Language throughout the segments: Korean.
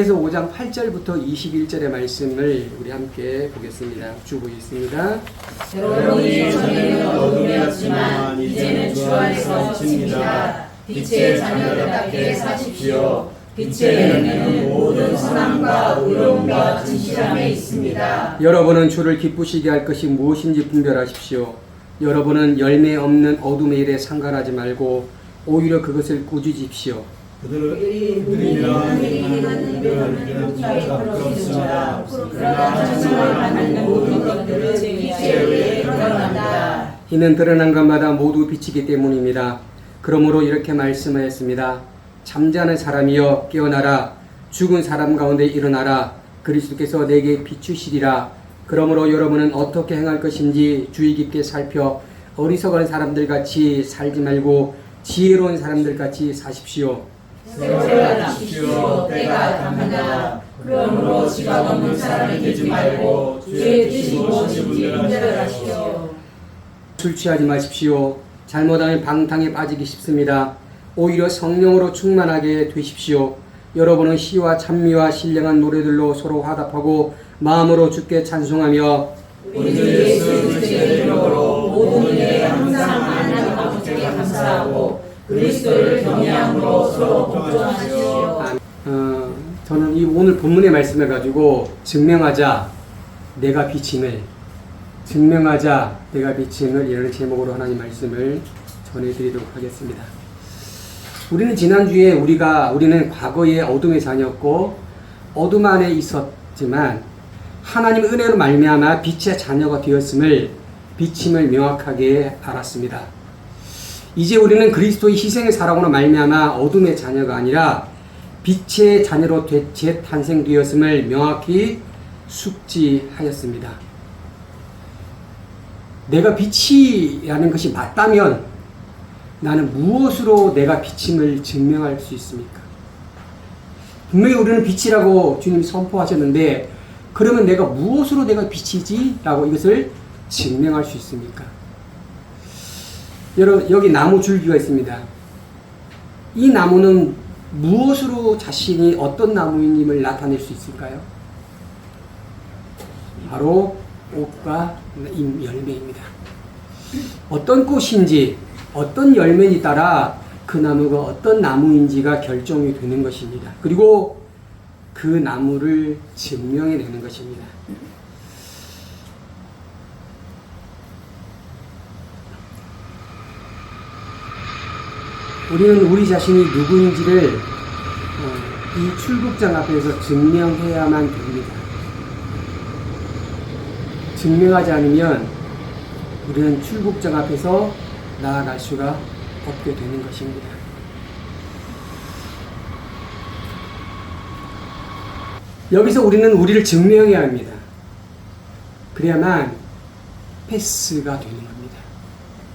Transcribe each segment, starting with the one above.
그래서 5장 8절부터 21절의 말씀을 우리 함께 보겠습니다. 쭉 보겠습니다. 여러분이 전에는 어둠이었지만 이제는 주 안에서 빛입니다. 빛의 자녀답게 사십시오. 빛의 열매는 모든 선함과 의로움과 진실함에 있습니다. 여러분은 주를 기쁘시게 할 것이 무엇인지 분별하십시오. 여러분은 열매 없는 어둠의 일에 상관하지 말고 오히려 그것을 꾸짖으십시오. 그들이 하나님은 없습니다. 그러나 정말 받는 모든 것들은 빛에 의해 드러난다. 이는 드러난 것마다 모두 빛이기 때문입니다. 그러므로 이렇게 말씀하였습니다. 잠자는 사람이여 깨어나라. 죽은 사람 가운데 일어나라. 그리스도께서 내게 비추시리라. 그러므로 여러분은 어떻게 행할 것인지 주의 깊게 살펴 어리석은 사람들 같이 살지 말고 지혜로운 사람들 같이 사십시오. 생각하십시오. 때가 답니다. 그러므로 지각 없는 사람이 되지 말고 주의 뜻이 무엇인지 분별하십시오. 술 취하지 마십시오. 잘못하면 방탕에 빠지기 쉽습니다. 오히려 성령으로 충만하게 되십시오. 여러분은 시와 찬미와 신령한 노래들로 서로 화답하고 마음으로 주께 찬송하며 우리 주 예수 그리스도의 이름으로 모든 일에 항상 하나님 아버지께 감사하고 그리스도를 경외함으로 서로 복종하십시오. 저는 이 오늘 본문의 말씀을 가지고 증명하자 내가 빛임을 증명하자 내가 빛임을 이라는 제목으로 하나님 말씀을 전해드리도록 하겠습니다. 우리는 지난주에 우리는 과거의 어둠의 자녀였고 어둠 안에 있었지만 하나님 은혜로 말미암아 빛의 자녀가 되었음을 빛임을 명확하게 알았습니다. 이제 우리는 그리스도의 희생의 사랑으로 말미암아 어둠의 자녀가 아니라 빛의 자녀로 재탄생되었음을 명확히 숙지하였습니다. 내가 빛이라는 것이 맞다면 나는 무엇으로 내가 빛임을 증명할 수 있습니까? 분명히 우리는 빛이라고 주님이 선포하셨는데 그러면 내가 무엇으로 내가 빛이지? 라고 이것을 증명할 수 있습니까? 여기 나무 줄기가 있습니다. 이 나무는 무엇으로 자신이 어떤 나무임을 나타낼 수 있을까요? 바로 꽃과 열매입니다. 어떤 꽃인지 어떤 열매에 따라 그 나무가 어떤 나무인지가 결정이 되는 것입니다. 그리고 그 나무를 증명해내는 것입니다. 우리는 우리 자신이 누구인지를 이 출국장 앞에서 증명해야만 됩니다. 증명하지 않으면 우리는 출국장 앞에서 나아갈 수가 없게 되는 것입니다. 여기서 우리는 우리를 증명해야 합니다. 그래야만 패스가 되는 겁니다.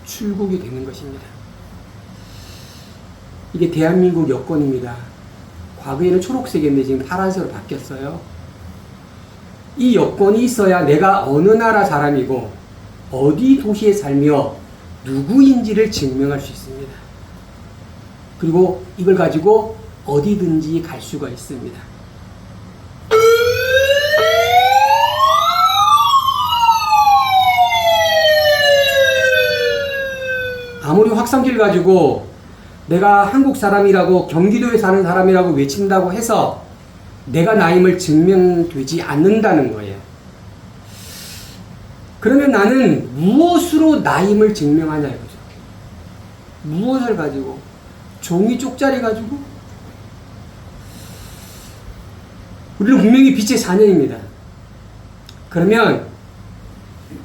출국이 되는 것입니다. 이게 대한민국 여권입니다. 과거에는 초록색이었는데 지금 파란색으로 바뀌었어요. 이 여권이 있어야 내가 어느 나라 사람이고 어디 도시에 살며 누구인지를 증명할 수 있습니다. 그리고 이걸 가지고 어디든지 갈 수가 있습니다. 아무리 확성기를 가지고 내가 한국 사람이라고 경기도에 사는 사람이라고 외친다고 해서 내가 나임을 증명되지 않는다는 거예요. 그러면 나는 무엇으로 나임을 증명하냐 이거죠. 무엇을 가지고? 종이 쪽자리 가지고? 우리는 분명히 빛의 자녀입니다. 그러면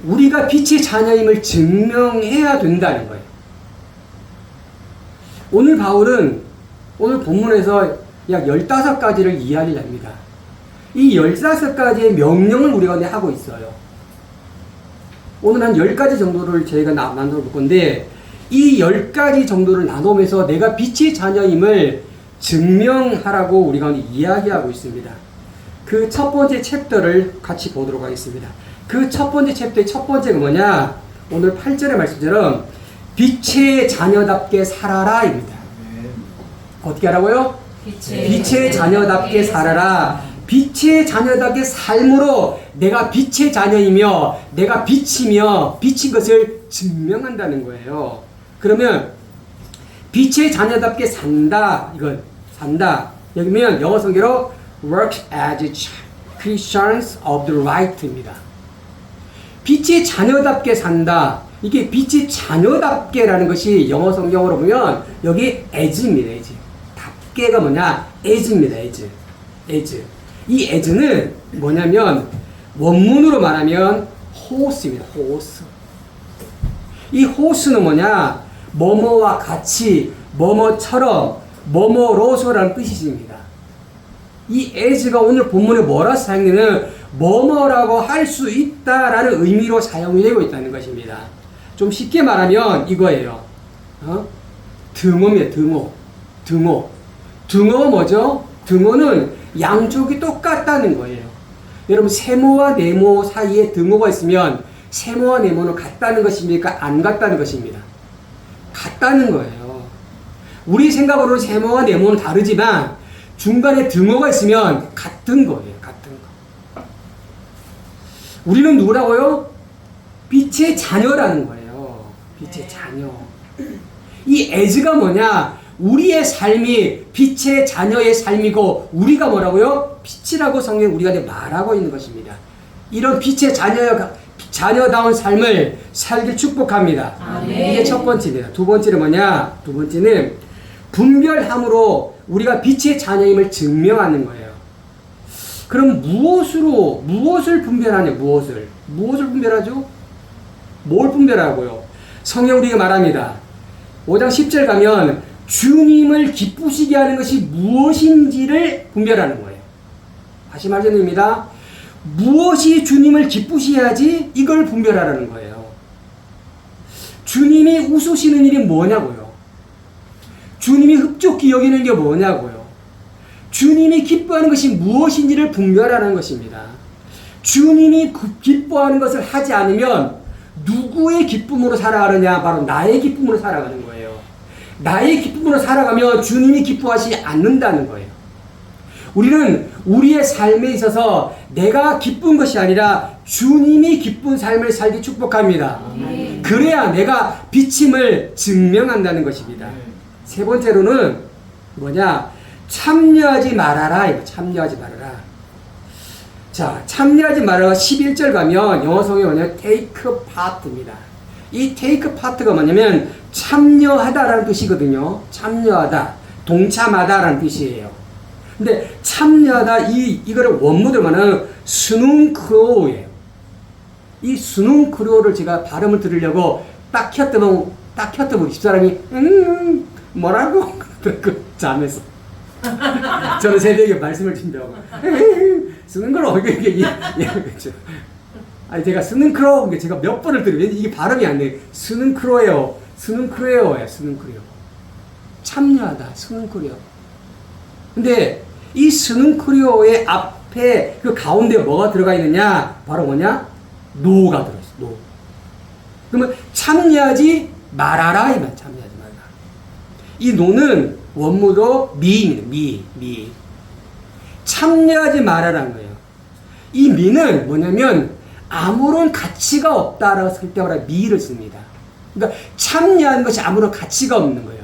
우리가 빛의 자녀임을 증명해야 된다는 거예요. 오늘 바울은 오늘 본문에서 약 15가지를 이야기를 합니다. 이 15가지의 명령을 우리가 하고 있어요. 오늘 한 10가지 정도를 저희가 나눠 볼 건데 이 10가지 정도를 나누면서 내가 빛의 자녀임을 증명하라고 우리가 이야기하고 있습니다. 그 첫 번째 챕터를 같이 보도록 하겠습니다. 그 첫 번째 챕터의 첫 번째가 뭐냐? 오늘 8절의 말씀처럼 빛의 자녀답게 살아라 입니다. 어떻게 하라고요? 빛의 자녀답게 살아라. 빛의 자녀답게 삶으로 내가 빛의 자녀이며 내가 빛이며 빛인 것을 증명한다는 거예요. 그러면 빛의 자녀답게 산다. 이건 산다. 여기면 영어 성경으로 work as Christians of the right입니다. 빛의 자녀답게 산다. 이게 빛의 자녀답게라는 것이 영어 성경으로 보면 여기 as입니다. as. 답게가 뭐냐? as입니다. as. 이 as는 뭐냐면 원문으로 말하면 horse입니다. horse. 이 horse는 뭐냐? 뭐뭐와 같이, 뭐뭐처럼, 뭐뭐로서라는 뜻이십니다. 이 as가 오늘 본문에 뭐라 사용되는 뭐뭐라고 할 수 있다라는 의미로 사용이 되고 있다는 것입니다. 좀 쉽게 말하면 이거예요. 등호입니다. 등호. 등호가 뭐죠? 등호는 양쪽이 똑같다는 거예요. 여러분 세모와 네모 사이에 등호가 있으면 세모와 네모는 같다는 것입니까? 안 같다는 것입니다. 같다는 거예요. 우리 생각으로는 세모와 네모는 다르지만 중간에 등호가 있으면 같은 거예요. 같은 거. 우리는 누구라고요? 빛의 자녀라는 거예요. 빛의 자녀. 이 as가 뭐냐? 우리의 삶이 빛의 자녀의 삶이고 우리가 뭐라고요? 빛이라고 성경 우리가 말하고 있는 것입니다. 이런 빛의 자녀다운 삶을 살길 축복합니다. 아멘. 이게 첫 번째입니다. 두 번째는 뭐냐? 두 번째는 분별함으로 우리가 빛의 자녀임을 증명하는 거예요. 그럼 무엇을 분별하냐? 무엇을 분별하죠? 뭘 분별하고요? 성경 우리가 말합니다. 5장 10절 가면 주님을 기쁘시게 하는 것이 무엇인지를 분별하는 거예요. 다시 말씀드립니다. 무엇이 주님을 기쁘시게 하지? 이걸 분별하라는 거예요. 주님이 웃으시는 일이 뭐냐고요? 주님이 흡족히 여기는 게 뭐냐고요? 주님이 기뻐하는 것이 무엇인지를 분별하는 것입니다. 주님이 기뻐하는 것을 하지 않으면 누구의 기쁨으로 살아가느냐? 바로 나의 기쁨으로 살아가는 거예요. 나의 기쁨으로 살아가면 주님이 기뻐하지 않는다는 거예요. 우리는 우리의 삶에 있어서 내가 기쁜 것이 아니라 주님이 기쁜 삶을 살기 축복합니다. 그래야 내가 비침을 증명한다는 것입니다. 세 번째로는 뭐냐? 참여하지 말아라. 참여하지 말아라. 자, 참여하지 말아라. 11절 가면 영어 성경에 뭐냐면 take part입니다. 이 take part가 뭐냐면 참여하다라는 뜻이거든요. 참여하다, 동참하다라는 뜻이에요. 근데 참여하다 이거를 원문으로 말하는 스눈크로우예요. 이 스눈크로우를 제가 발음을 들으려고 딱 켰더니 집사람이 뭐라고? 그 잠에서 저는 새벽에 말씀을 드린다고 스눈크로우 이게 아니 제가 스눈크로우 제가 몇 번을 들으면 이게 발음이 안 돼. 스눈크로우예요. 참여하다 스눈크로우. 근데 이 스눈크로우의 앞에 그 가운데 뭐가 들어가 있느냐? 바로 뭐냐? 노가 들어있어. 노. 그러면 참여하지 말아라 이 말. 참여하지 말라. 이 노는 원문으로 미입니다. 미. 참여하지 말아라는 거예요. 이 미는 뭐냐면 아무런 가치가 없다라고 쓸 때마다 미를 씁니다. 그러니까 참여하는 것이 아무런 가치가 없는 거예요.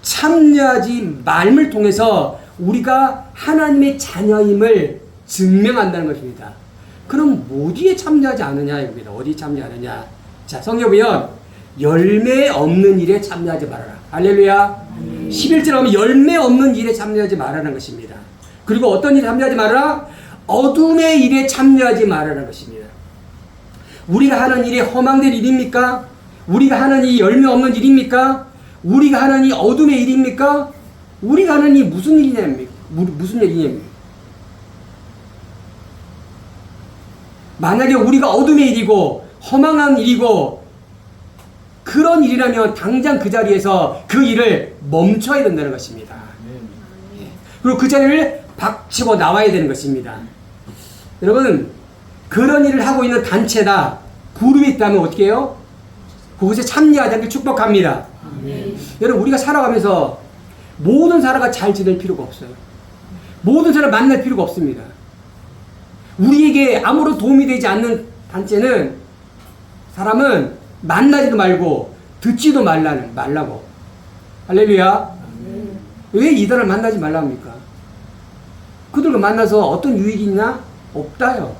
참여하지 말을 통해서 우리가 하나님의 자녀임을 증명한다는 것입니다. 그럼 어디에 참여하지 않느냐 입니다. 어디에 참여하느냐? 자, 성경 보면 열매 없는 일에 참여하지 말아라. 할렐루야. 11절 하면 열매 없는 일에 참여하지 말라는 것입니다. 그리고 어떤 일에 참여하지 말아라? 어둠의 일에 참여하지 말라는 것입니다. 우리가 하는 일이 허망된 일입니까? 우리가 하는 일이 열매 없는 일입니까? 우리가 하는 일이 어둠의 일입니까? 우리가 하는 일이 무슨 일이냐입니까? 무슨 얘기냐입니까? 만약에 우리가 어둠의 일이고 허망한 일이고 그런 일이라면 당장 그 자리에서 그 일을 멈춰야 된다는 것입니다. 그리고 그 자리를 박치고 나와야 되는 것입니다. 여러분, 그런 일을 하고 있는 단체다, 그룹이 있다면 어떻게 해요? 그곳에 참여하자길 축복합니다. 여러분, 우리가 살아가면서 모든 사람과 잘 지낼 필요가 없어요. 모든 사람 만날 필요가 없습니다. 우리에게 아무런 도움이 되지 않는 단체는 사람은 만나지도 말고 듣지도 말라고. 할렐루야. 왜 이들을 만나지 말라 합니까? 그들과 만나서 어떤 유익이 있나? 없다요.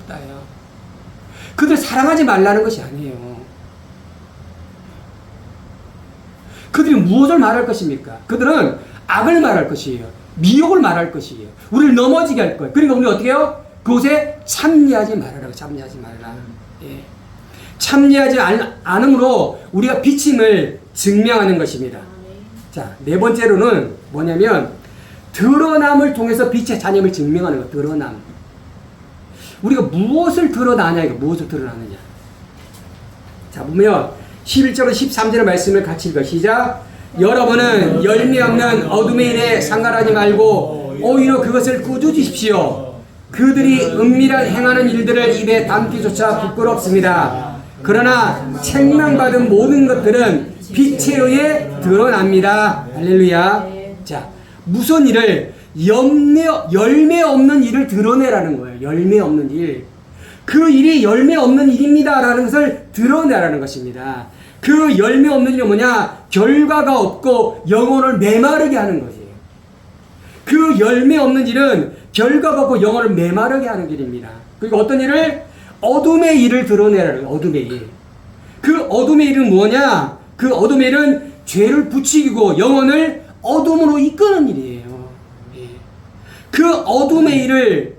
그들 사랑하지 말라는 것이 아니에요. 그들이 무엇을 말할 것입니까? 그들은 악을 말할 것이에요. 미혹을 말할 것이에요. 우리를 넘어지게 할 거예요. 그러니까 우리 어떻게 해요? 그곳에 참여하지 말아라. 참여하지 말라. 예. 참여하지 않음으로 우리가 비침을 증명하는 것입니다. 자, 네 번째로는 뭐냐면 드러남을 통해서 빛의 자녀임을 증명하는 것. 드러남. 우리가 무엇을 드러나냐, 이거 무엇을 드러나느냐. 자, 보면 11절로 13절의 말씀을 같이 읽어. 시작. 여러분은 열매 없는 어둠의 일에 상관하지 말고 오히려 그것을 꾸짖으십시오. 그들이 은밀한 행하는 일들을 입에 담기조차 부끄럽습니다. 그러나 책망받은 모든 것들은 빛에 의해 드러납니다. 할렐루야. 자, 무슨 일을? 열매 없는 일을 드러내라는 거예요. 열매 없는 일. 그 일이 열매 없는 일입니다. 라는 것을 드러내라는 것입니다. 그 열매 없는 일은 뭐냐? 결과가 없고 영혼을 메마르게 하는 것이에요. 그 열매 없는 일은 결과가 없고 영혼을 메마르게 하는 일입니다. 그리고 어떤 일을? 어둠의 일을 드러내라는 거예요. 어둠의 일. 그 어둠의 일은 뭐냐? 그 어둠의 일은 죄를 부추기고 영혼을 어둠으로 이끄는 일이에요. 그 어둠의 일을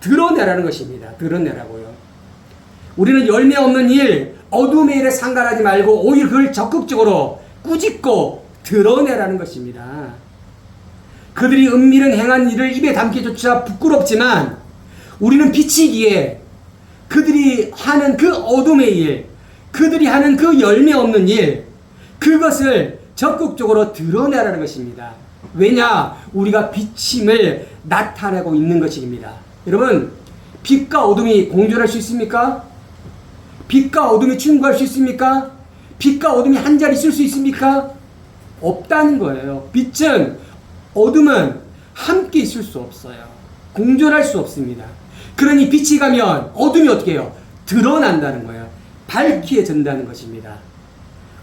드러내라는 것입니다. 드러내라고요. 우리는 열매 없는 일, 어둠의 일에 상관하지 말고 오히려 그걸 적극적으로 꾸짖고 드러내라는 것입니다. 그들이 은밀한 행한 일을 입에 담기조차 부끄럽지만 우리는 비치기에 그들이 하는 그 어둠의 일, 그들이 하는 그 열매 없는 일, 그것을 적극적으로 드러내라는 것입니다. 왜냐? 우리가 비침을 나타내고 있는 것입니다. 여러분, 빛과 어둠이 공존할 수 있습니까? 빛과 어둠이 충고할 수 있습니까? 빛과 어둠이 한 자리 있을 수 있습니까? 없다는 거예요. 빛은, 어둠은 함께 있을 수 없어요. 공존할 수 없습니다. 그러니 빛이 가면 어둠이 어떻게 해요? 드러난다는 거예요. 밝혀진다는 것입니다.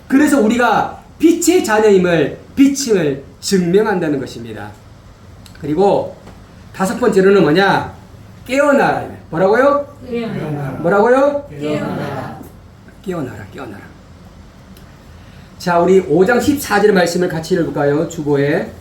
그래서 우리가 빛의 자녀임을, 비침을 증명한다는 것입니다. 그리고 다섯 번째로는 뭐냐? 깨어나라. 뭐라고요? 깨어나라. 뭐라고요? 깨어나라. 깨어나라. 자, 우리 5장 14절 말씀을 같이 읽을까요? 주보에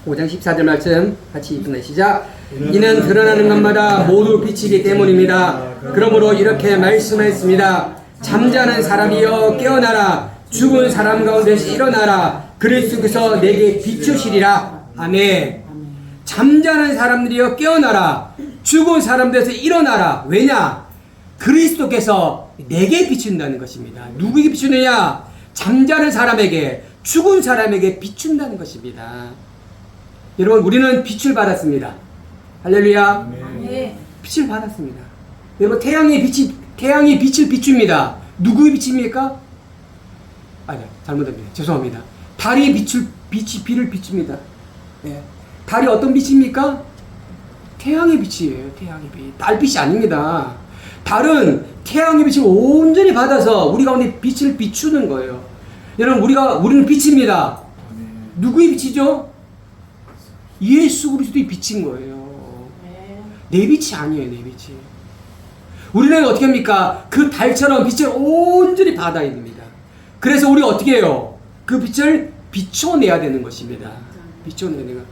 5장 14절 말씀 같이 읽는 시작. 이는 드러나는 것마다 모두 빛이기 때문입니다. 그러므로 이렇게 말씀했습니다. 잠자는 사람이여 깨어나라. 죽은 사람 가운데서 일어나라. 그리스도께서 내게 비추시리라. 아멘. 잠자는 사람들이여 깨어나라. 죽은 사람들에서 일어나라. 왜냐? 그리스도께서 내게 비춘다는 것입니다. 누구에게 비추느냐? 잠자는 사람에게, 죽은 사람에게 비춘다는 것입니다. 여러분, 우리는 빛을 받았습니다. 할렐루야. 네. 빛을 받았습니다. 여러분, 태양이 빛을 비춥니다. 누구의 빛입니까? 아니, 잘못합니다. 죄송합니다. 달이 빛을 비춥니다. 네. 달이 어떤 빛입니까? 태양의 빛이에요. 태양의 빛. 달빛이 아닙니다. 달은 태양의 빛을 온전히 받아서 우리 가운데 빛을 비추는 거예요. 여러분, 우리는 빛입니다. 누구의 빛이죠? 예수 그리스도의 빛인 거예요. 내 빛이 아니에요. 내 빛이. 우리는 어떻게 합니까? 그 달처럼 빛을 온전히 받아야 됩니다. 그래서 우리가 어떻게 해요? 그 빛을 비춰내야 되는 것입니다. 비춰내야 되는 것.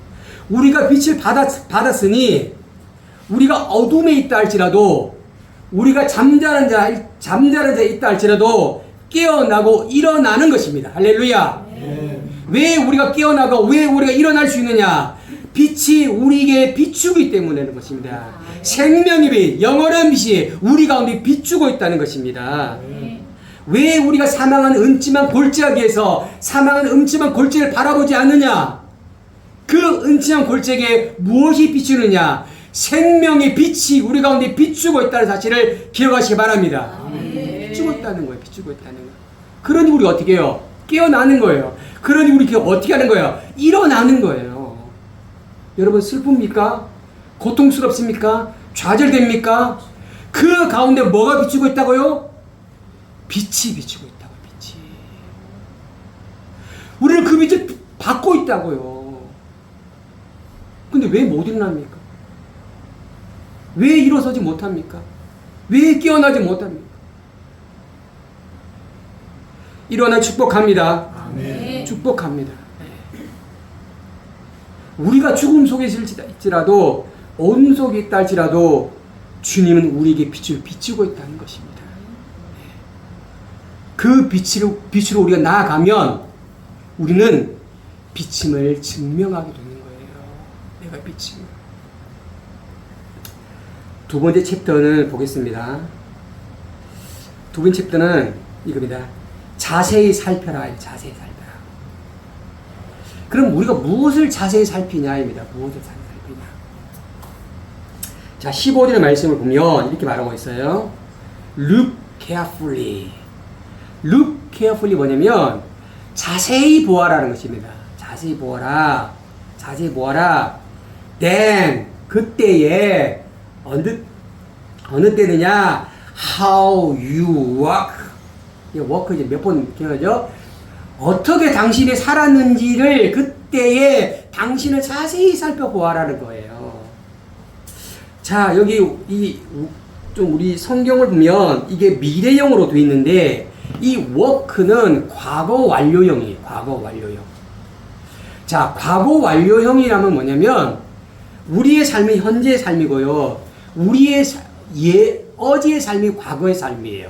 우리가 빛을 받았으니 우리가 어둠에 있다 할지라도, 우리가 잠자는 자 있다 할지라도 깨어나고 일어나는 것입니다. 할렐루야. 왜 우리가 깨어나고 왜 우리가 일어날 수 있느냐? 빛이 우리에게 비추기 때문이라는 것입니다. 생명의 빛, 영원한 빛이 우리 가운데 비추고 있다는 것입니다. 왜 우리가 사망한 음침한 골짜기에서 사망한 음침한 골짜기를 바라보지 않느냐? 그 음침한 골짜기에 무엇이 비추느냐? 생명의 빛이 우리 가운데 비추고 있다는 사실을 기억하시기 바랍니다. 비추고 있다는 거예요. 비추고 있다는 거. 그러니 우리 어떻게 해요? 깨어나는 거예요. 그러니 우리 어떻게 하는 거예요? 일어나는 거예요. 여러분 슬픕니까? 고통스럽습니까? 좌절됩니까? 그 가운데 뭐가 비치고 있다고요? 빛이 비치고 있다고. 빛이. 우리는 그 빛을 받고 있다고요. 근데 왜 못 일어납니까? 왜 일어서지 못합니까? 왜 깨어나지 못합니까? 일어나 축복합니다. 아멘. 축복합니다. 우리가 죽음 속에 있을지라도 어둠 속에 있다 할지라도 주님은 우리에게 빛을 비추고 있다는 것입니다. 그 빛으로 우리가 나아가면 우리는 빛임을 증명하게 되는 거예요. 내가 빛임. 두 번째 챕터는 보겠습니다. 두 번째 챕터는 이겁니다. 자세히 살펴라. 자세히 살펴라. 그럼 우리가 무엇을 자세히 살피냐입니다. 무엇을 자세히 살피냐. 자, 15절의 말씀을 보면 이렇게 말하고 있어요. Look carefully. Look carefully 뭐냐면 자세히 보아라는 것입니다. 자세히 보아라. 자세히 보아라. Then 그때에 어느 때느냐? How you walk. 이 walk 이제 몇 번 기억하죠? 어떻게 당신이 살았는지를 그때에 당신을 자세히 살펴보아라는 거예요. 자, 여기 좀 우리 성경을 보면 이게 미래형으로 되어 있는데 이 walk는 과거 완료형이에요. 과거 완료형. 자, 과거 완료형이라면 뭐냐면 우리의 삶이 현재의 삶이고요. 우리의 어제의 삶이 과거의 삶이에요.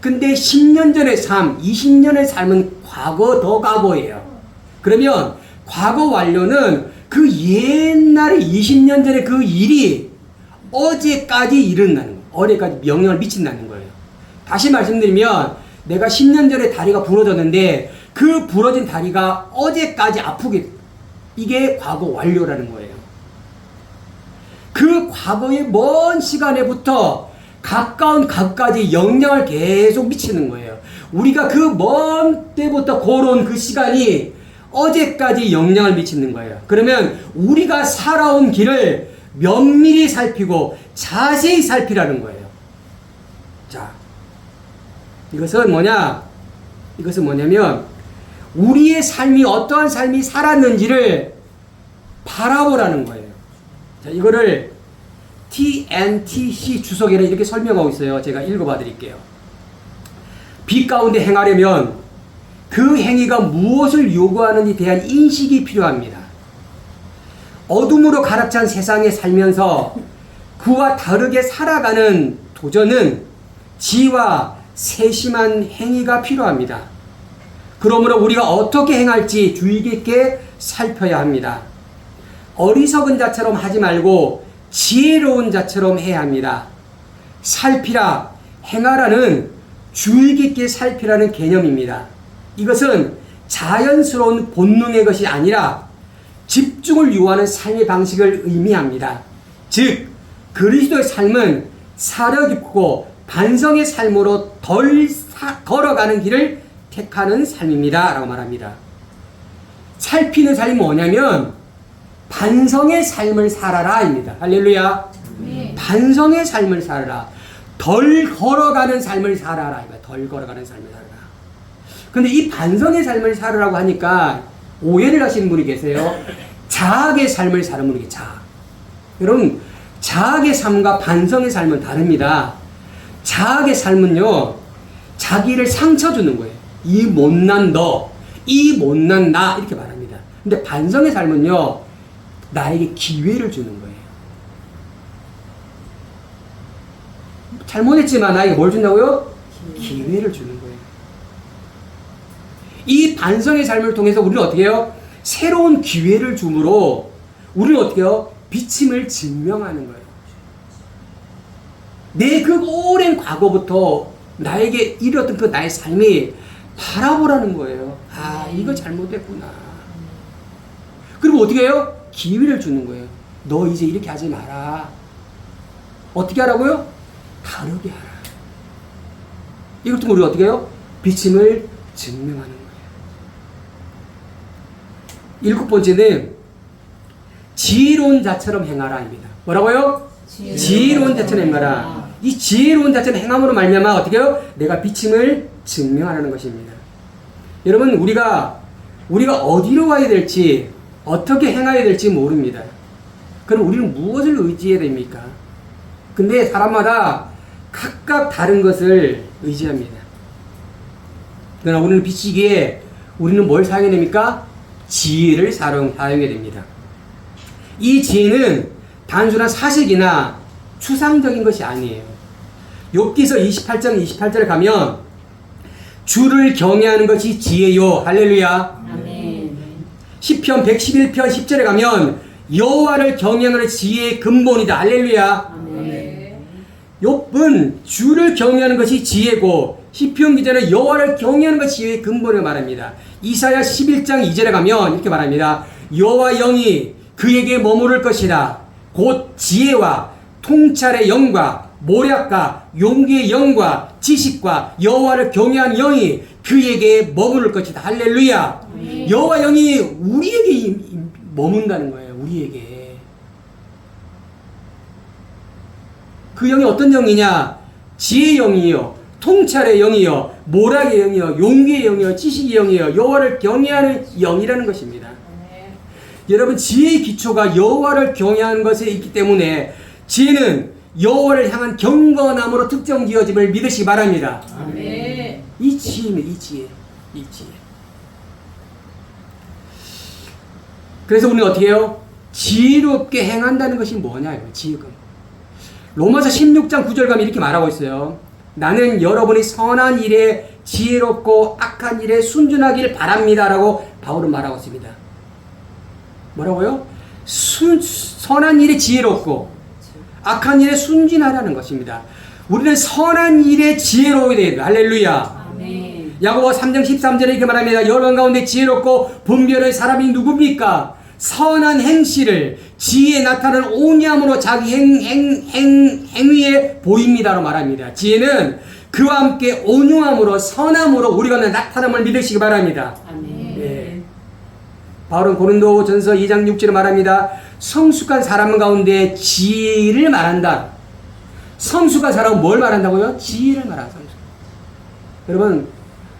근데 10년 전의 삶, 20년의 삶은 과거 더 과거예요. 그러면 과거 완료는 그 옛날에 20년 전에 그 일이 어제까지 일어나는 거예요. 어제까지 영향을 미친다는 거예요. 다시 말씀드리면 내가 10년 전에 다리가 부러졌는데 그 부러진 다리가 어제까지 아프게, 이게 과거 완료라는 거예요. 그 과거의 먼 시간에부터 가까운 각까지 영향을 계속 미치는 거예요. 우리가 그 먼 때부터 걸어온 그 시간이 어제까지 영향을 미치는 거예요. 그러면 우리가 살아온 길을 면밀히 살피고 자세히 살피라는 거예요. 자, 이것은 뭐냐? 이것은 뭐냐면 우리의 삶이 어떠한 삶이 살았는지를 바라보라는 거예요. 자, 이거를 TNTC 주석에는 이렇게 설명하고 있어요. 제가 읽어봐 드릴게요. 빛 가운데 행하려면 그 행위가 무엇을 요구하는지에 대한 인식이 필요합니다. 어둠으로 가득 찬 세상에 살면서 그와 다르게 살아가는 도전은 지혜와 세심한 행위가 필요합니다. 그러므로 우리가 어떻게 행할지 주의 깊게 살펴야 합니다. 어리석은 자처럼 하지 말고 지혜로운 자처럼 해야 합니다. 살피라, 행하라는 주의 깊게 살피라는 개념입니다. 이것은 자연스러운 본능의 것이 아니라 집중을 요하는 삶의 방식을 의미합니다. 즉, 그리스도의 삶은 사려 깊고 반성의 삶으로 걸어가는 길을 택하는 삶입니다. 라고 말합니다. 살피는 삶이 뭐냐면 반성의 삶을 살아라 입니다. 할렐루야. 네. 반성의 삶을 살아라. 덜 걸어가는 삶을 살아라. 덜 걸어가는 삶을 살아라. 근데 이 반성의 삶을 살으라고 하니까 오해를 하시는 분이 계세요. 자학의 삶을 사는 분이 자학. 여러분, 자학의 삶과 반성의 삶은 다릅니다. 자학의 삶은요, 자기를 상처 주는 거예요. 이 못난 너, 이 못난 나, 이렇게 말합니다. 근데 반성의 삶은요, 나에게 기회를 주는 거예요. 잘못했지만 나에게 뭘 준다고요? 기회를 주는 거예요. 이 반성의 삶을 통해서 우리는 어떻게 해요? 새로운 기회를 줌으로 우리는 어떻게 해요? 비침을 증명하는 거예요. 내 그 오랜 과거부터 나에게 이뤘던 그 나의 삶이 바라보라는 거예요. 아, 이거 잘못했구나. 그리고 어떻게 해요? 기회를 주는 거예요. 너 이제 이렇게 하지 마라. 어떻게 하라고요? 다르게 하라. 이걸 통해 우리가 어떻게 해요? 비침을 증명하는 거예요. 일곱 번째는 지혜로운 자처럼 행하라입니다. 뭐라고요? 지혜로운 자처럼 행하라. 이 지혜로운 자처럼 행함으로 말미암아 어떻게 해요? 내가 비침을 증명하라는 것입니다. 여러분 우리가 어디로 가야 될지 어떻게 행해야 될지 모릅니다. 그럼 우리는 무엇을 의지해야 됩니까? 근데 사람마다 각각 다른 것을 의지합니다. 그러나 우리는 비치기에 우리는 뭘 사용해야 됩니까? 지혜를 사용해야 됩니다. 이 지혜는 단순한 사실이나 추상적인 것이 아니에요. 욥기서 28장 28절에 가면 주를 경외하는 것이 지혜요. 할렐루야. 아멘. 시편 111편 10절에 가면 여호와를 경외하는 것이 지혜의 근본이다. 할렐루야. 아멘. 욥은 주를 경외하는 것이 지혜고 시편 기자는 여호와를 경외하는 것이 지혜의 근본을 말합니다. 이사야 11장 2절에 가면 이렇게 말합니다. 여호와 영이 그에게 머무를 것이다. 곧 지혜와 통찰의 영과 모략과 용기의 영과 지식과 여호와를 경외한 영이 그에게 머무를 것이다. 할렐루야. 여호와 영이 우리에게 머문다는 거예요. 우리에게. 그 영이 어떤 영이냐? 지혜의 영이요, 통찰의 영이요, 모략의 영이요, 용기의 영이요, 지식의 영이요, 여호와를 경외하는 영이라는 것입니다. 여러분 지혜의 기초가 여호와를 경외하는 것에 있기 때문에 지혜는 여호와를 향한 경건함으로 특정지어짐을 믿으시기 바랍니다. 아멘. 이 지혜입니다. 이 지혜. 그래서 우리는 어떻게 해요? 지혜롭게 행한다는 것이 뭐냐요? 지혜가. 로마서 16장 9절 가면 이렇게 말하고 있어요. 나는 여러분이 선한 일에 지혜롭고 악한 일에 순준하기를 바랍니다. 라고 바울은 말하고 있습니다. 뭐라고요? 선한 일에 지혜롭고 악한 일에 순진하라는 것입니다. 우리는 선한 일에 지혜로워야 돼요. 할렐루야. 아멘. 야고보 3장 13절에 이렇게 말합니다. 여러분 가운데 지혜롭고 분별의 사람이 누굽니까? 선한 행실을 지혜에 나타나는 온유함으로 자기 행위에 보입니다로 말합니다. 지혜는 그와 함께 온유함으로 선함으로 우리가 나타남을 믿으시기 바랍니다. 아멘. 예. 바울은 고린도전서 2장 6절에 말합니다. 성숙한 사람 가운데 지혜를 말한다. 성숙한 사람은 뭘 말한다고요? 지혜를 말한다. 여러분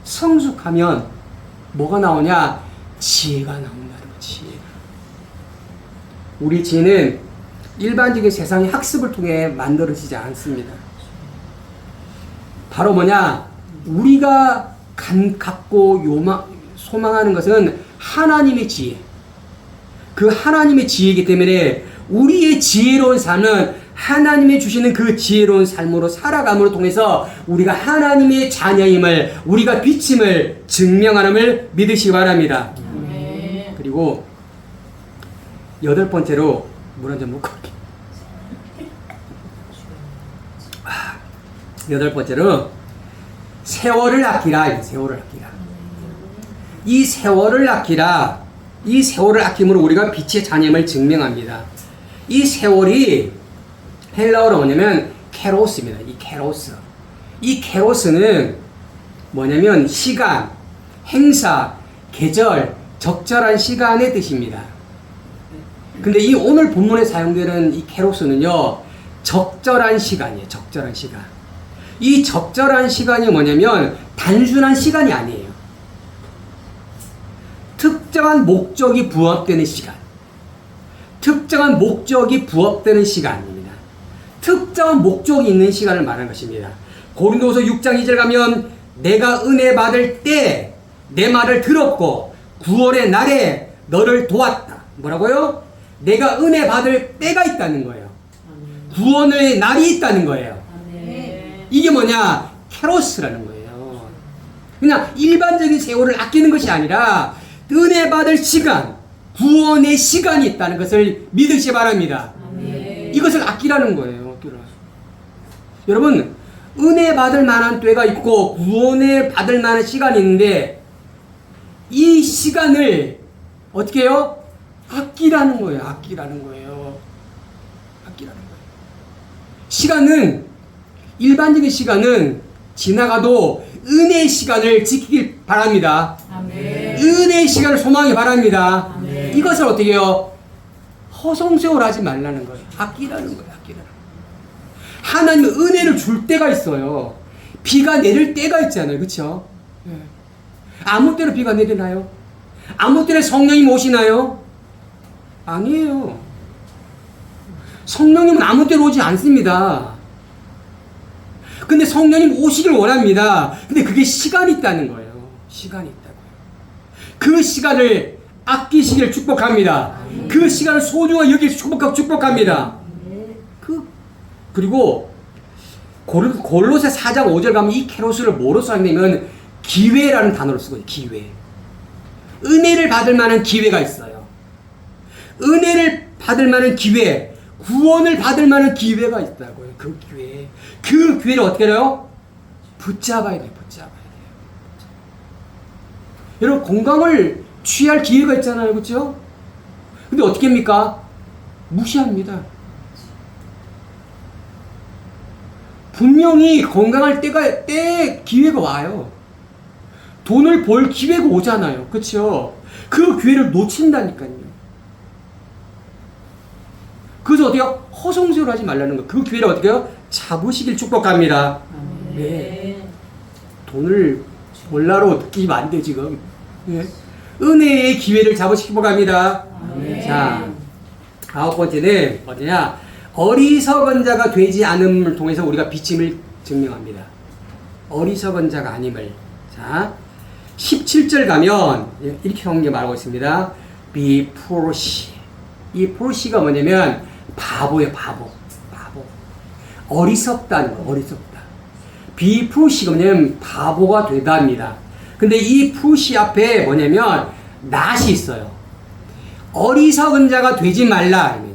성숙하면 뭐가 나오냐? 지혜가 나온다는 거예요. 지혜가. 우리 지혜는 일반적인 세상의 학습을 통해 만들어지지 않습니다. 바로 뭐냐? 우리가 갖고 소망하는 것은 하나님의 지혜. 그 하나님의 지혜이기 때문에 우리의 지혜로운 삶은 하나님이 주시는 그 지혜로운 삶으로 살아감으로 통해서 우리가 하나님의 자녀임을, 우리가 빛임을 증명하는을 믿으시기 바랍니다. 아멘. 그리고 여덟 번째로 물 한 잔 먹고 올게요. 여덟 번째로 세월을 아끼라. 세월을 아끼라. 이 세월을 아끼라. 이 세월을 아낌으로 우리가 빛의 자녀임을 증명합니다. 이 세월이 헬라어로 뭐냐면 케로스입니다. 이 케로스. 이 케로스는 뭐냐면 시간, 행사, 계절, 적절한 시간의 뜻입니다. 근데 이 오늘 본문에 사용되는 이 케로스는요, 적절한 시간이에요. 적절한 시간. 이 적절한 시간이 뭐냐면 단순한 시간이 아니에요. 특정한 목적이 부합되는 시간. 특정한 목적이 부합되는 시간입니다. 특정한 목적이 있는 시간을 말하는 것입니다. 고린도서 6장 2절 가면 내가 은혜 받을 때 내 말을 들었고 구원의 날에 너를 도왔다. 뭐라고요? 내가 은혜 받을 때가 있다는 거예요. 구원의 날이 있다는 거예요. 이게 뭐냐? 케로스라는 거예요. 그냥 일반적인 세월을 아끼는 것이 아니라 은혜 받을 시간, 구원의 시간이 있다는 것을 믿으시기 바랍니다. 이것을 아끼라는 거예요. 여러분, 은혜 받을 만한 때가 있고 구원을 받을 만한 시간이 있는데 이 시간을 어떻게 해요? 아끼라는 거예요. 아끼라는 거예요. 아끼라는 거예요. 시간은, 일반적인 시간은 지나가도 은혜의 시간을 지키길 바랍니다. 아멘. 은혜의 시간을 소망하기 바랍니다. 아멘. 이것을 어떻게 해요? 허송세월하지 말라는 거예요. 아끼라는 거예요. 아끼라는 거예요. 하나님은 은혜를 줄 때가 있어요. 비가 내릴 때가 있잖아요. 그렇죠? 아무 때나 비가 내리나요? 아무 때나 성령이 오시나요? 아니에요. 성령님은 아무 때나 오지 않습니다. 근데 성령님 오시길 원합니다. 근데 그게 시간이 있다는 거예요. 시간이 있다고요. 그 시간을 아끼시길 축복합니다. 그 시간을 소중하게 여기서 축복합니다. 그리고 골로새 4장 5절 가면 이 케로스를 뭐로 써냐면 기회라는 단어를 쓰거든요. 기회. 은혜를 받을 만한 기회가 있어요. 은혜를 받을 만한 기회, 구원을 받을 만한 기회가 있다고요. 그 기회. 그 기회를 어떻게 해요? 붙잡아야 돼요. 붙잡아야 돼요. 여러분, 건강을 취할 기회가 있잖아요. 그렇죠? 근데 어떻게 합니까? 무시합니다. 분명히 건강할 때 기회가 와요. 돈을 벌 기회가 오잖아요. 그렇죠? 그 기회를 놓친다니까요. 그래서 어때요? 허송세월 하지 말라는 거. 그 기회를 어떻게 해요? 잡으시길 축복합니다. 네. 돈을 몰라로 느끼면 안 돼, 지금. 네. 은혜의 기회를 잡으시길 축복합니다. 자, 9번째는 뭐냐? 어리석은 자가 되지 않음을 통해서 우리가 비침을 증명합니다. 어리석은 자가 아님을. 자, 17절 가면 이렇게 성경에 말하고 있습니다. Be foolish. 이 foolish가 뭐냐면 바보예요. 바보. 어리석다는 거. 어리석다. Be foolish가 뭐냐면 바보가 되다입니다. 근데 이 foolish 앞에 뭐냐면 not이 있어요. 어리석은 자가 되지 말라.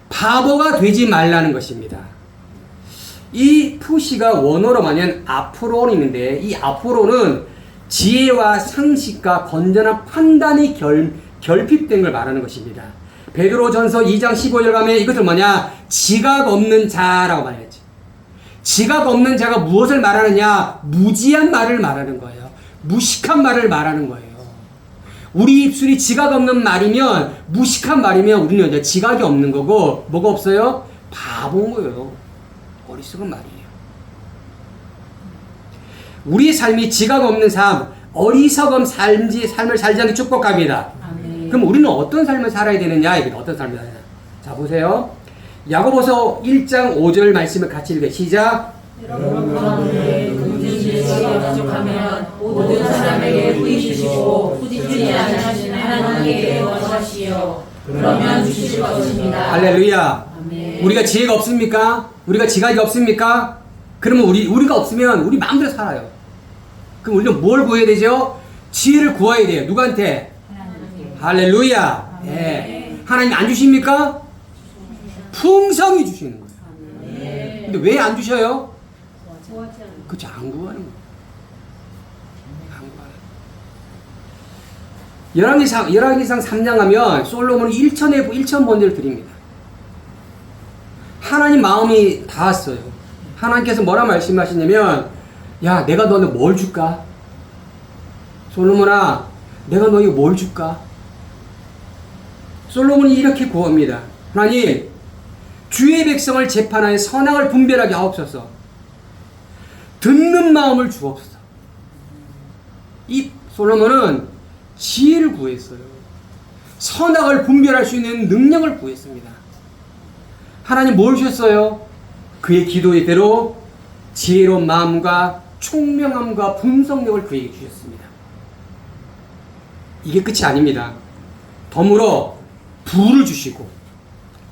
바보가 되지 말라는 것입니다. 이 푸시가 원어로 말하면 앞으로는 있는데, 이 앞으로는 지혜와 상식과 건전한 판단이 결핍된 걸 말하는 것입니다. 베드로전서 2장 15절 가면 이것을 뭐냐? 지각 없는 자라고 말했지. 지각 없는 자가 무엇을 말하느냐? 무지한 말을 말하는 거예요. 무식한 말을 말하는 거예요. 우리 입술이 지각 없는 말이면, 무식한 말이면 우리는 이제 지각이 없는 거고, 뭐가 없어요? 바보인 거예요. 어리석은 말이에요. 우리의 삶이 지각 없는 삶, 어리석은 삶을 살지 않게 축복합니다. 그럼 우리는 어떤 삶을 살아야 되느냐? 이게 어떤 삶을 살아야 되느냐? 자, 보세요. 야고보서 1장 5절 말씀을 같이 읽어요. 시작. 여러분 가운데 긍휼이 부족하면 모든 사람에게 부이시고 부지런히 하시는 하나님께 원하시오. 그러면 주실 것입니다. 할렐루야. 아멘. 우리가 지혜가 없습니까? 우리가 지각이 없습니까? 그러면 우리가 없으면 우리 마음대로 살아요. 그럼 우리는 뭘 구해야 되죠? 지혜를 구해야 돼요. 누구한테? 할렐루야. 네. 하나님 안 주십니까? 풍성히 주시는 거예요. 근데 왜 안 주셔요? 그렇죠. 안 구하는 거예요. 열왕기상 3장 가면 솔로몬이 1천 번제를 드립니다. 하나님 마음이 닿았어요. 하나님께서 뭐라 말씀하시냐면, 야, 내가 너한테 뭘 줄까? 솔로몬아, 내가 너에게 뭘 줄까? 솔로몬이 이렇게 구합니다. 하나님, 주의 백성을 재판하여 선악을 분별하게 하옵소서. 듣는 마음을 주옵소서. 이 솔로몬은 지혜를 구했어요. 선악을 분별할 수 있는 능력을 구했습니다. 하나님 뭘 주셨어요? 그의 기도대로 지혜로운 마음과 총명함과 분석력을 그에게 주셨습니다. 이게 끝이 아닙니다. 덤으로 부를 주시고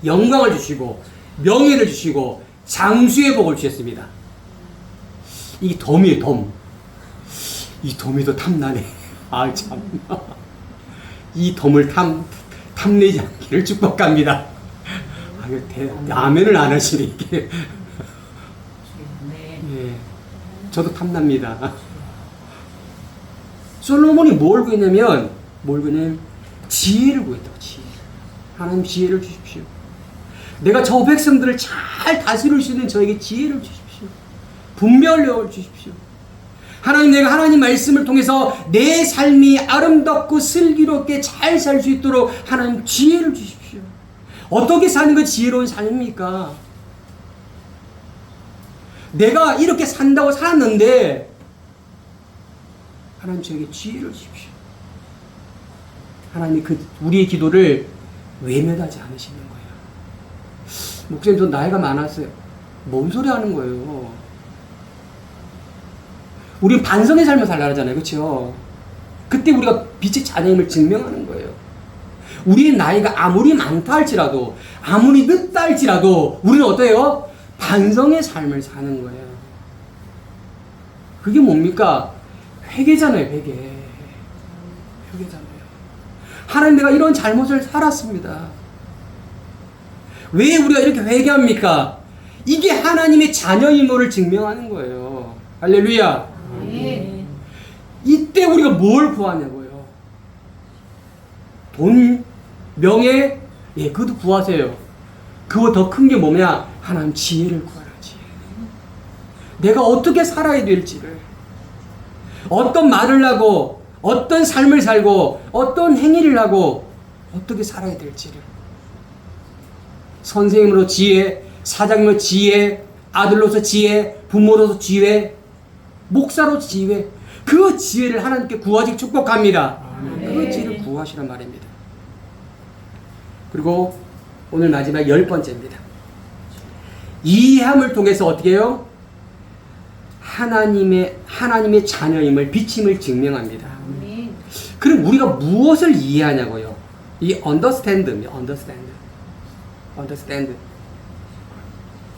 영광을 주시고 명예를 주시고 장수의 복을 주셨습니다. 이 덤이에요. 덤. 이 덤이 더 탐나네. 아, 참. 이 덤을 탐내지 않기를 축복합니다. 아멘을 안 하시네, 이게. 예, 저도 탐납니다. 솔로몬이 뭘 구했냐면, 지혜를 구했다고, 지혜. 하나님 지혜를 주십시오. 내가 저 백성들을 잘 다스릴 수 있는 저에게 지혜를 주십시오. 분별력을 주십시오. 하나님, 내가 하나님 말씀을 통해서 내 삶이 아름답고 슬기롭게 잘 살 수 있도록 하나님 지혜를 주십시오. 어떻게 사는 게 지혜로운 삶입니까? 내가 이렇게 산다고 살았는데 하나님 저에게 지혜를 주십시오. 하나님이 우리의 기도를 외면하지 않으시는 거예요. 목사님, 저 나이가 많았어요. 뭔 소리 하는 거예요? 우리 반성의 삶을 살라 하잖아요. 그렇죠? 그때 우리가 빛의 자녀임을 증명하는 거예요. 우리의 나이가 아무리 많다 할지라도, 아무리 늦다 할지라도 우리는 어때요? 반성의 삶을 사는 거예요. 그게 뭡니까? 회개잖아요. 회개잖아요. 하나님, 내가 이런 잘못을 살았습니다. 왜 우리가 이렇게 회개합니까? 이게 하나님의 자녀임을 증명하는 거예요. 할렐루야. 이때 우리가 뭘 구하냐고요? 돈, 명예, 예, 그것도 구하세요. 그거 더 큰 게 뭐냐? 하나님 지혜를 구하라. 지혜. 내가 어떻게 살아야 될지를, 어떤 말을 하고, 어떤 삶을 살고, 어떤 행위를 하고, 어떻게 살아야 될지를. 선생님으로 지혜, 사장님으로 지혜, 아들로서 지혜, 부모로서 지혜, 목사로 지혜, 그 지혜를 하나님께 구하지 축복합니다. 그 지혜를 구하시란 말입니다. 그리고 오늘 마지막 10번째입니다. 이해함을 통해서 어떻게 해요? 하나님의 자녀임을, 빛임을 증명합니다. 그럼 우리가 무엇을 이해하냐고요? 이 understand입니다. understand.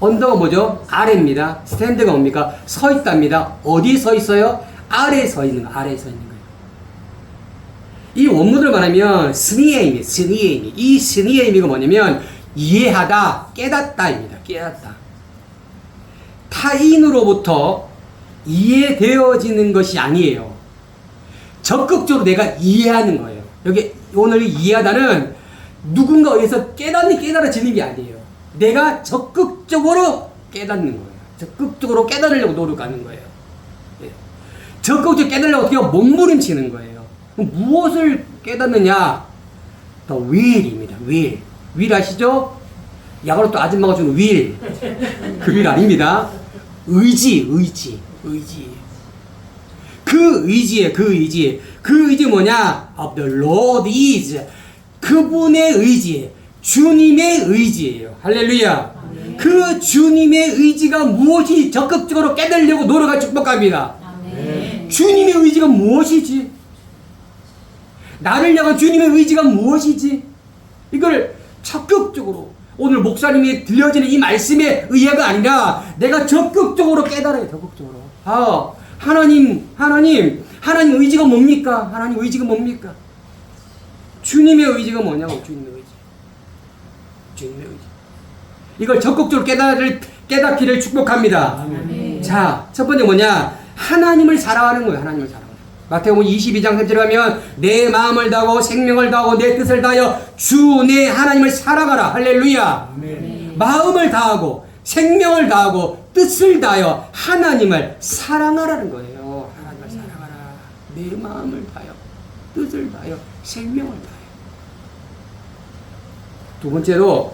언더가 뭐죠? 아래입니다. 스탠드가 뭡니까? 서 있답니다. 어디에 서 있어요? 아래에 서 있는 거. 아래에 서 있는 거예요. 이 원문을 말하면 스니에이미. 이 스니에이미가 뭐냐면 이해하다, 깨닫다입니다. 깨닫다. 타인으로부터 이해되어지는 것이 아니에요. 적극적으로 내가 이해하는 거예요. 여기 오늘 이해하다는 누군가 의해서 깨달아지는 게 아니에요. 내가 적극적으로 깨닫는 거예요. 적극적으로 깨달으려고 노력하는 거예요. 예. 적극적으로 깨달으려고 어떻게 몸부림치는 거예요. 그럼 무엇을 깨닫느냐? The will입니다. will. will 아시죠? 야구로 또 아줌마가 주는 will. 그 will 아닙니다. 의지. 그 의지예요. 그 의지 뭐냐? Of the Lord is. 그분의 의지. 주님의 의지예요. 할렐루야. 아멘. 그 주님의 의지가 무엇이 적극적으로 깨달으려고 노력할 축복합니다. 아멘. 주님의 의지가 무엇이지? 나를 향한 주님의 의지가 무엇이지? 이걸 적극적으로 오늘 목사님이 들려지는 이 말씀의 의해가 아니라 내가 적극적으로 깨달아요. 적극적으로. 하나님 의지가 뭡니까? 하나님 의지가 뭡니까? 주님의 의지가 뭐냐고. 주님의 의지. 이걸 적극적으로 깨닫기를 축복합니다. 아멘. 자, 첫 번째 뭐냐? 하나님을 사랑하는 거예요. 하나님을 사랑하는. 마태복음 22장 3절에 가면 내 마음을 다하고 생명을 다하고 내 뜻을 다하여 주 내 하나님을 사랑하라. 할렐루야. 아멘. 마음을 다하고 생명을 다하고 뜻을 다하여 하나님을 사랑하라는 거예요. 하나님을 사랑하라. 내 마음을 다하여 뜻을 다하여 생명을 다하여. 두 번째로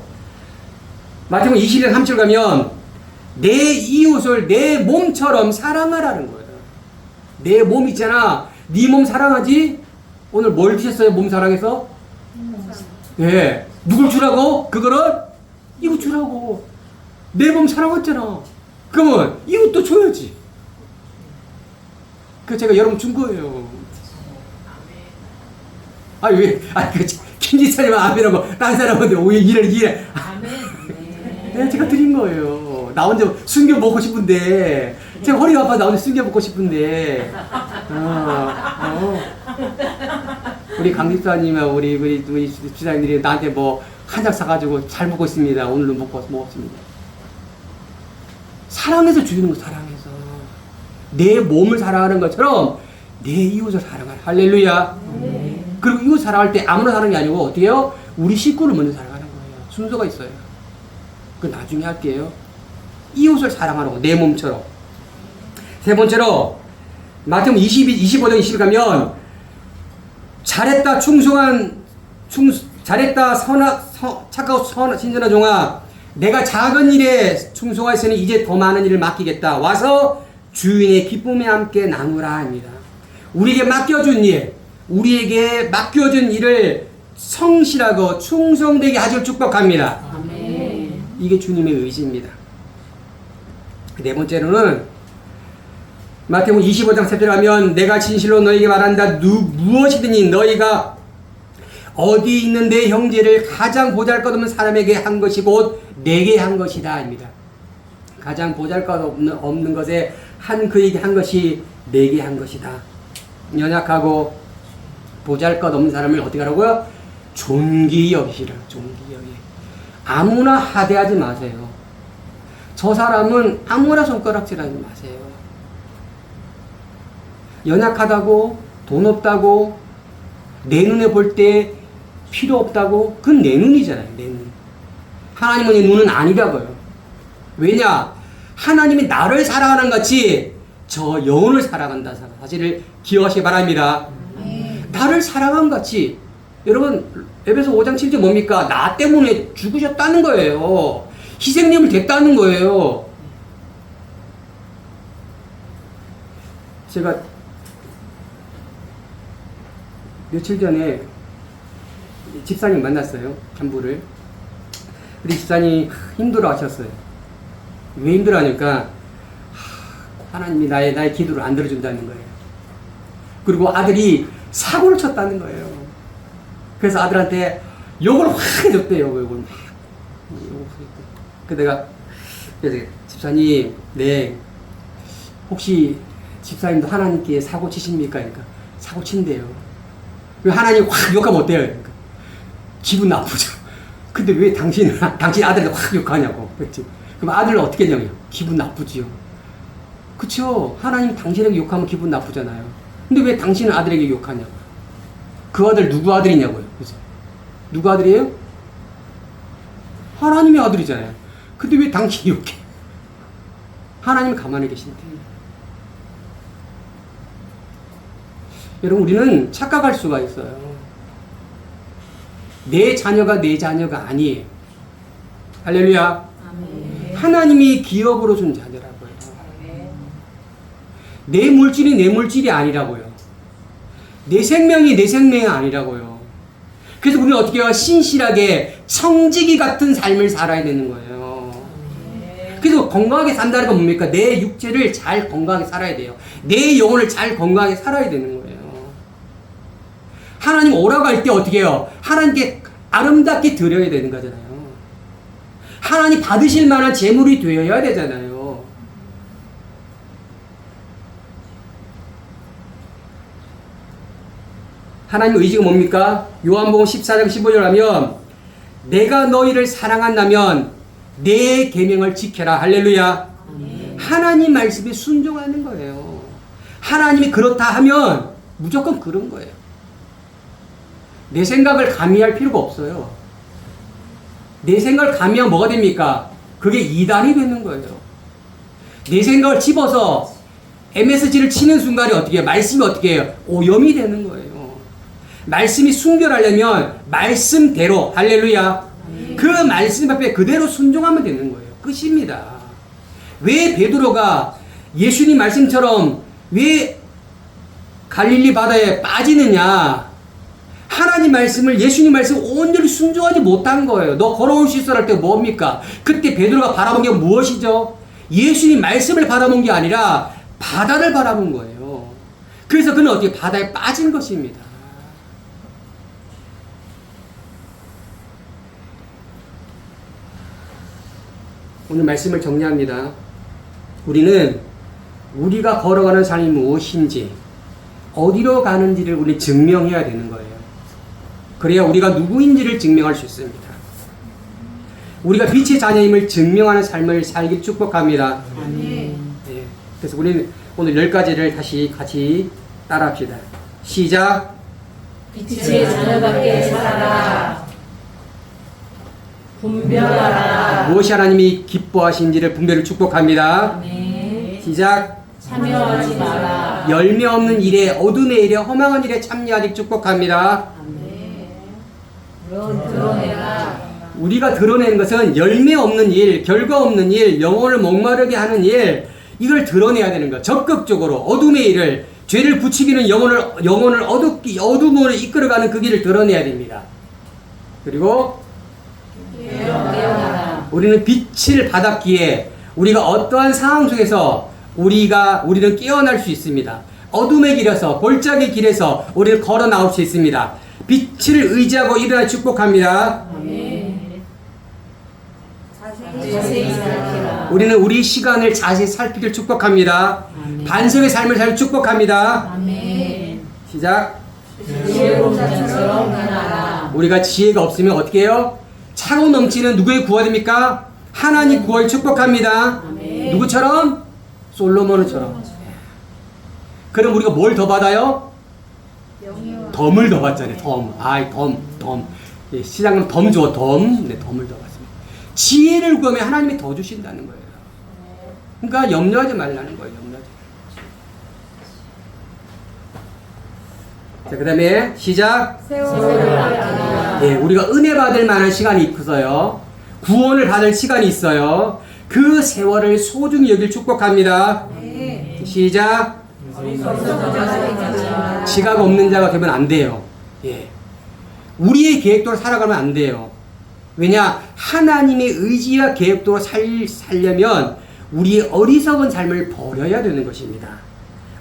마태복음 22장 3절 가면 내 이웃을 내 몸처럼 사랑하라는 거예요. 내 몸 있잖아. 네 몸 사랑하지? 오늘 뭘 드셨어요? 몸 사랑해서? 예. 누굴 주라고? 그거를 이웃 주라고. 내 몸 사랑했잖아. 그러면 이웃도 줘야지. 그 제가 여러분 준 거예요. 김지사님 아멘하고 다른 사람한테 오히려 이래. 네, 제가 드린 거예요. 나 혼자 숨겨 먹고 싶은데, 제가 허리가 아파 나 혼자 숨겨 먹고 싶은데, 우리 강집사님하고 우리 집사님들이 나한테 뭐 한 장 사가지고 잘 먹고 있습니다. 오늘도 먹었습니다. 사랑해서 주는 거, 사랑해서. 내 몸을 사랑하는 것처럼 내 이웃을 사랑하라. 할렐루야. 그리고 이웃 사랑할 때 아무나 사랑하는 게 아니고 어떻게 해요? 우리 식구를 먼저 사랑하는 거예요. 순서가 있어요. 그 나중에 할게요. 이웃을 사랑하라고. 내 몸처럼. 세 번째로 마태복음 25장 20에 가면 잘했다 잘했다 착하고 선한 친절한 종아, 내가 작은 일에 충성하였으니 이제 더 많은 일을 맡기겠다. 와서 주인의 기쁨에 함께 나누라 합니다. 우리에게 맡겨준 일을 성실하고 충성되게 하시길 축복합니다. 아멘. 이게 주님의 의지입니다. 네 번째로는 마태복음 25장 3절에 가면 내가 진실로 너희에게 말한다. 무엇이든지 너희가 어디 있는 내 형제를 가장 보잘것없는 사람에게 한 것이 곧 내게 한 것이다 합니다. 가장 보잘것없는 것에 그에게 한 것이 내게 한 것이다. 연약하고 보잘것없는 사람을 어떻게 하라고요? 존귀 여기시라. 존귀 여기. 아무나 하대하지 마세요. 저 사람은 아무나 손가락질하지 마세요. 연약하다고, 돈 없다고, 내 눈에 볼 때 필요 없다고, 그건 내 눈이잖아요. 내 눈. 하나님은 내 눈은 아니라고요. 왜냐? 하나님이 나를 사랑하는 같이 저 영혼을 사랑한다. 사실을 기억하시기 바랍니다. 나를 사랑한 같이. 여러분, 에베소 5장 7절 뭡니까? 나 때문에 죽으셨다는 거예요. 희생님을 됐다는 거예요. 제가 며칠 전에 집사님 만났어요. 간부를. 근데 집사님이 힘들어 하셨어요. 왜 힘들어 하니까 하나님이 나의 기도를 안 들어준다는 거예요. 그리고 아들이 사고를 쳤다는 거예요. 그래서 아들한테 욕을 확 해줬대요. 욕을 막. 그래서 내가 집사님, 네, 혹시 집사님도 하나님께 사고 치십니까? 그러니까 사고 친대요. 하나님 확 욕하면 어때요? 그러니까 기분 나쁘죠. 근데 왜 당신 아들한테 확 욕하냐고. 그렇지? 그럼 아들은 어떻게 하냐고요? 기분 나쁘지요. 그쵸? 하나님 당신에게 욕하면 기분 나쁘잖아요. 근데 왜 당신은 아들에게 욕하냐고요? 그 아들 누구 아들이냐고요? 그죠? 누구 아들이에요? 하나님의 아들이잖아요. 근데 왜 당신이 욕해? 하나님이 가만히 계신데. 여러분, 우리는 착각할 수가 있어요. 내 자녀가 아니에요. 할렐루야. 아멘. 하나님이 기업으로 준 자녀라고요. 내 물질이 내 물질이 아니라고요. 내 생명이 내 생명이 아니라고요. 그래서 우리는 어떻게 해요? 신실하게 청지기 같은 삶을 살아야 되는 거예요. 그래서 건강하게 산다는 건 뭡니까? 내 육체를 잘 건강하게 살아야 돼요. 내 영혼을 잘 건강하게 살아야 되는 거예요. 하나님 오라고 할 때 어떻게 해요? 하나님께 아름답게 드려야 되는 거잖아요. 하나님 받으실 만한 재물이 되어야 되잖아요. 하나님의 의지가 뭡니까? 요한복음 14장 15절 하면 내가 너희를 사랑한다면 내 계명을 지켜라. 할렐루야. 하나님 말씀에 순종하는 거예요. 하나님이 그렇다 하면 무조건 그런 거예요. 내 생각을 가미할 필요가 없어요. 내 생각을 가미하면 뭐가 됩니까? 그게 이단이 되는 거예요. 내 생각을 집어서 MSG를 치는 순간에 어떻게 해요? 말씀이 어떻게 해요? 오염이 되는 거예요. 말씀이 순결하려면 말씀대로, 할렐루야. 그 말씀 앞에 그대로 순종하면 되는 거예요. 끝입니다. 왜 베드로가 예수님 말씀처럼 왜 갈릴리 바다에 빠지느냐? 하나님 말씀을, 예수님 말씀을 온전히 순종하지 못한 거예요. 너 걸어올 수 있어 할 때 뭡니까? 그때 베드로가 바라본 게 무엇이죠? 예수님 말씀을 바라본 게 아니라 바다를 바라본 거예요. 그래서 그는 어떻게 바다에 빠진 것입니다. 오늘 말씀을 정리합니다. 우리는 우리가 걸어가는 삶이 무엇인지, 어디로 가는지를 우리 증명해야 되는 거예요. 그래야 우리가 누구인지를 증명할 수 있습니다. 우리가 빛의 자녀임을 증명하는 삶을 살길 축복합니다. 아멘. 네. 그래서 우리는 오늘 10가지를 다시 같이 따라합시다. 시작. 빛의 자녀답게 살아라. 분별하라. 무엇이 하나님이 기뻐하신지를 분별을 축복합니다. 아멘. 시작. 참여하지 마라. 열매 없는 일에, 어둠의 일에, 허망한 일에 참여하기 축복합니다. 드러내라. 우리가 드러내는 것은 열매 없는 일, 결과 없는 일, 영혼을 목마르게 하는 일, 이걸 드러내야 되는 거. 적극적으로 어둠의 일을, 죄를 부추기는 영혼을 어둠으로 이끌어가는 그 길을 드러내야 됩니다. 그리고 깨어나라. 우리는 빛을 받았기에 우리가 어떠한 상황 속에서 우리는 깨어날 수 있습니다. 어둠의 길에서, 골짜기 길에서 우리는 걸어 나올 수 있습니다. 빛을 의지하고 일어나 축복합니다. 자세히 살피라. 우리는 우리 시간을 자세히 살피길 축복합니다. 반석의 삶을 살 축복합니다. 아멘. 시작. 지혜로운 자처럼 행하라. 우리가 지혜가 없으면 어떻게 해요? 차고 넘치는 누구의 구하 됩니까? 하나님 구하를 축복합니다. 누구처럼? 솔로몬처럼. 그럼 우리가 뭘 더 받아요? 덤을 더 받잖아요. 덤. 예, 시장은 덤 줘, 덤. 네, 덤을 더 받습니다. 지혜를 구하면 하나님이 더 주신다는 거예요. 그러니까 염려하지 말라는 거예요. 염려하지. 자, 그 다음에 시작. 세월을 아끼라. 예, 우리가 은혜 받을 만한 시간이 있어요. 구원을 받을 시간이 있어요. 그 세월을 소중히 여길 축복합니다. 시작. 지각 없는 자가 되면 안 돼요. 예. 우리의 계획대로 살아가면 안 돼요. 왜냐? 하나님의 의지와 계획대로 살려면 우리의 어리석은 삶을 버려야 되는 것입니다.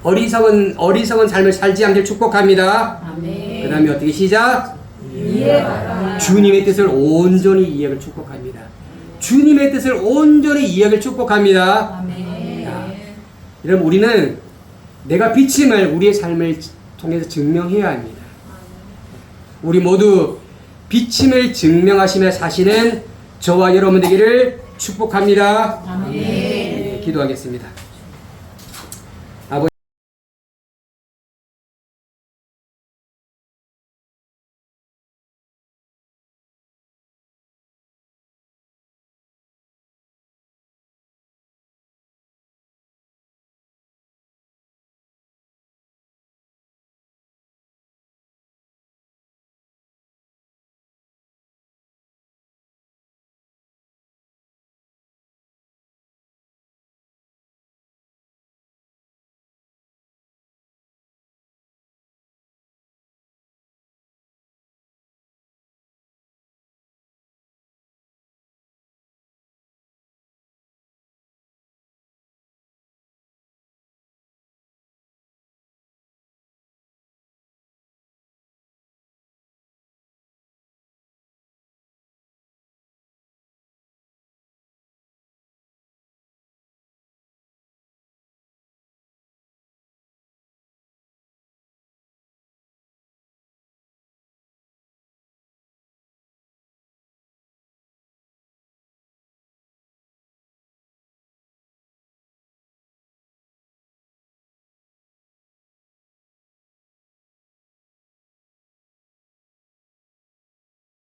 어리석은 삶을 살지 않길 축복합니다. 그 다음에 어떻게 시작? 이해하라. 주님의 뜻을 온전히 이해하길 축복합니다. 주님의 뜻을 온전히 이해하길 축복합니다. 아멘. 여러분, 우리는 내가 비침을 우리의 삶을 통해서 증명해야 합니다. 우리 모두 비침을 증명하시며 사시는 저와 여러분 되기를 축복합니다. 아멘. 네, 기도하겠습니다.